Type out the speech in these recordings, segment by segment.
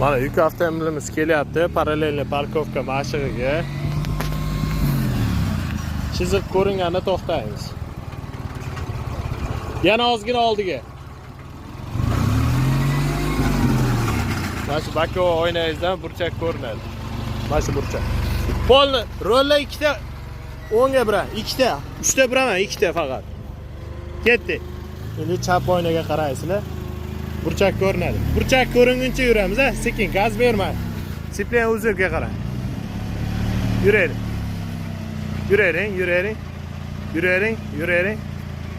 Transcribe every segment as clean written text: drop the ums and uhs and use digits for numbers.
Mana yuk avtomobilimiz kelyapti, parallelniy parkovka mashig'iga. Chizib ko'ringanda to'xtaymiz. Yana ozgina oldiga. Mana shu bakova oynangizdan burchak ko'rinadi. Mana shu burchak. Polni rollar ikkita o'ngga biran, ikkita, uchta biraman, ikkita faqat. Ketdi. Endi chap oynaga qaraysizlar. Burchak ko'rinadi. Burchak ko'ringuncha yuramiz, sekin gaz bermang. Seplen uzunga qarang. Yuraylik. Yuraring.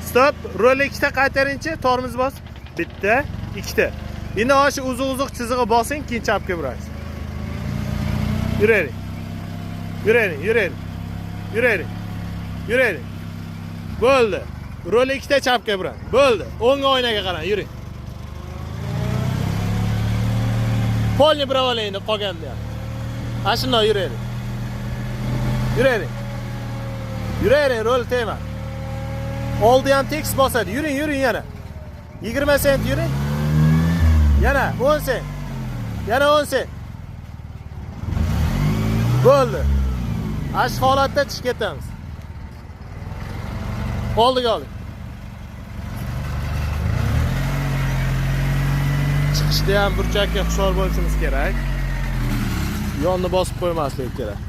Stop. Rolni ikkita qaytaringchi, tormoz bos. Bitta, ikkita. Endi o'sha uzuq chizig'i bosing, keyin chapga burasiz. Yuraring. Bo'ldi. Rolni ikkita chapga buran. Bo'ldi. O'ng oynaga qarang, yuring. Polni birab oling endi qolganda ham. Ha shunday yuraring, rol tema. Oldi ham tekis bosadi. Yuring yana. 20 sent yuring. Yana 10 sent. Yana 10 sent. Bo'ldi. Ash holatda chiqib ketamiz. Oldiga oling. Chiqishda ham burchakka hushyor bo'lishimiz kerak. Yonni bosib qo'ymaslik kerak.